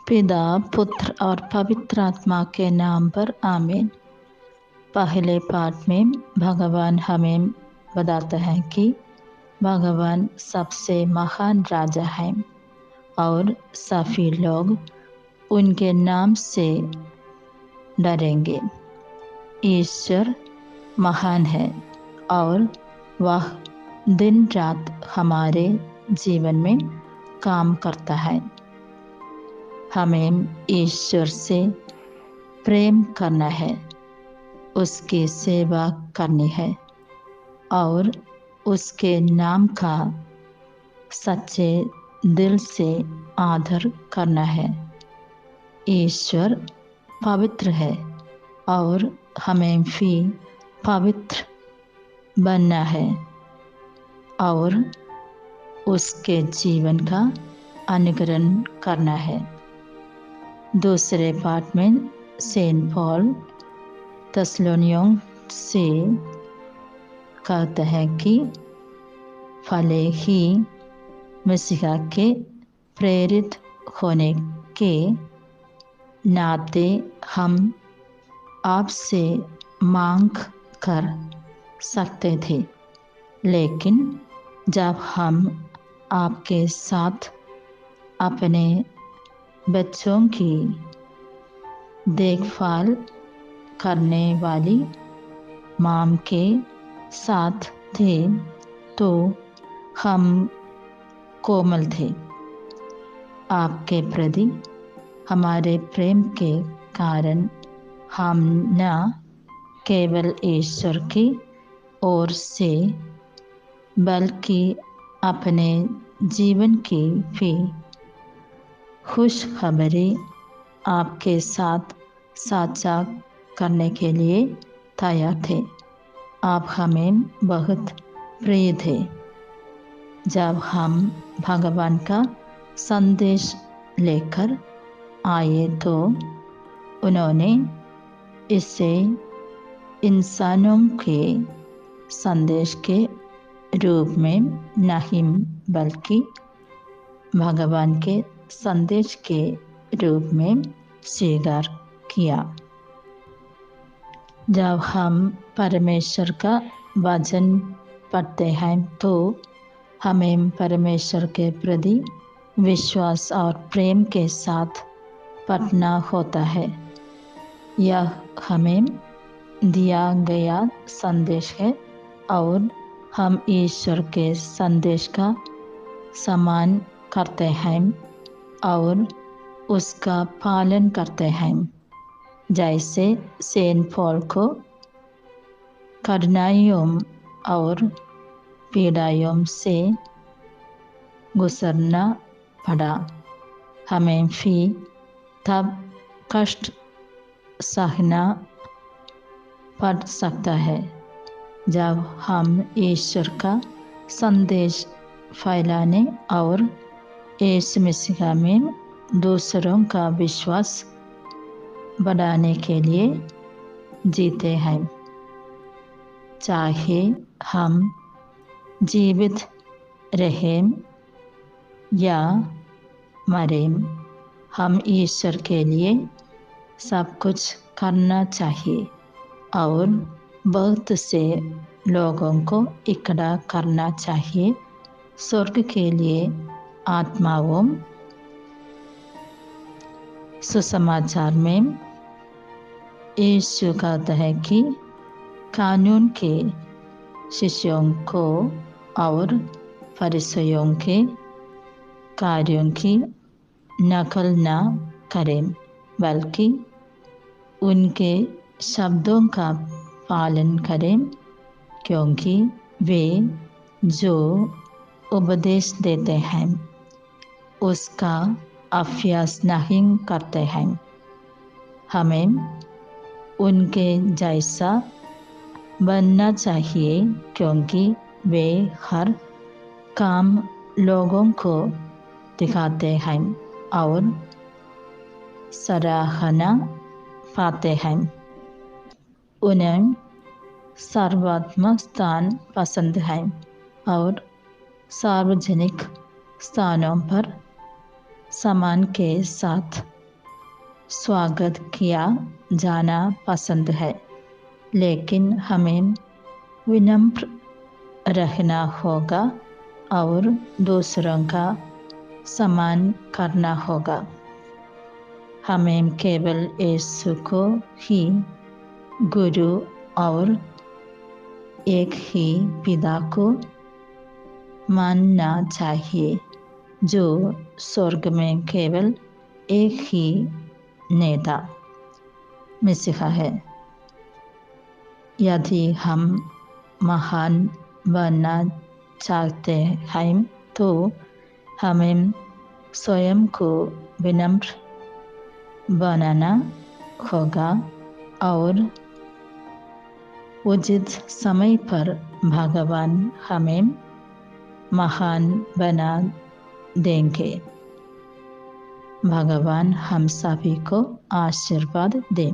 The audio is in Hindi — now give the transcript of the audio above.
पिता, पुत्र और पवित्र आत्मा के नाम पर आमीन। पहले पाठ में भगवान हमें बताता है कि भगवान सबसे महान राजा हैं और सभी लोग उनके नाम से डरेंगे। ईश्वर महान है और वह दिन रात हमारे जीवन में काम करता है। हमें ईश्वर से प्रेम करना है, उसकी सेवा करनी है और उसके नाम का सच्चे दिल से आदर करना है। ईश्वर पवित्र है और हमें भी पवित्र बनना है और उसके जीवन का अनुकरण करना है। दूसरे पाठ में सेंट पॉल थेसलोनियों से कहता है कि भले ही मसीहा के प्रेरित होने के नाते हम आपसे मांग कर सकते थे, लेकिन जब हम आपके साथ अपने बच्चों की देखभाल करने वाली मां के साथ थे तो हम कोमल थे। आपके प्रति हमारे प्रेम के कारण हम न केवल ईश्वर की ओर से बल्कि अपने जीवन की भी खुशखबरी आपके साथ साझा करने के लिए तैयार थे। आप हमें बहुत प्रिय थे। जब हम भगवान का संदेश लेकर आए तो उन्होंने इसे इंसानों के संदेश के रूप में नहीं बल्कि भगवान के संदेश के रूप में स्वीकार किया। जब हम परमेश्वर का वचन पढ़ते हैं तो हमें परमेश्वर के प्रति विश्वास और प्रेम के साथ पढ़ना होता है। यह हमें दिया गया संदेश है और हम ईश्वर के संदेश का सम्मान करते हैं और उसका पालन करते हैं। जैसे सेंट पॉल को कठिनाइयों और पीड़ाइयों से गुजरना पड़ा, हमें भी तब कष्ट सहना पड़ सकता है जब हम ईश्वर का संदेश फैलाने और यीशु मसीह में दूसरों का विश्वास बढ़ाने के लिए जीते हैं। चाहे हम जीवित रहें या मरें, हम ईश्वर के लिए सब कुछ करना चाहिए और बहुत से लोगों को इकट्ठा करना चाहिए। स्वर्ग के लिए आत्माओं सुसमाचार में यीशु कहता है कि कानून के शिष्यों को और फरीसियों के कार्यों की नकल न करें बल्कि उनके शब्दों का पालन करें, क्योंकि वे जो उपदेश देते हैं उसका अभ्यास नहीं करते हैं। हमें उनके जैसा बनना चाहिए क्योंकि वे हर काम लोगों को दिखाते हैं और सराहना पाते हैं। उन्हें सर्वात्मक स्थान पसंद है और सार्वजनिक स्थानों पर सम्मान के साथ स्वागत किया जाना पसंद है, लेकिन हमें विनम्र रहना होगा और दूसरों का सम्मान करना होगा। हमें केवल यीशु को ही गुरु और एक ही पिता को मानना चाहिए, जो स्वर्ग में केवल एक ही नेता मसीहा है। यदि हम महान बनना चाहते हैं तो हमें स्वयं को विनम्र बनाना होगा और उचित समय पर भगवान हमें महान बना देंगे। भगवान हम सभी को आशीर्वाद दें।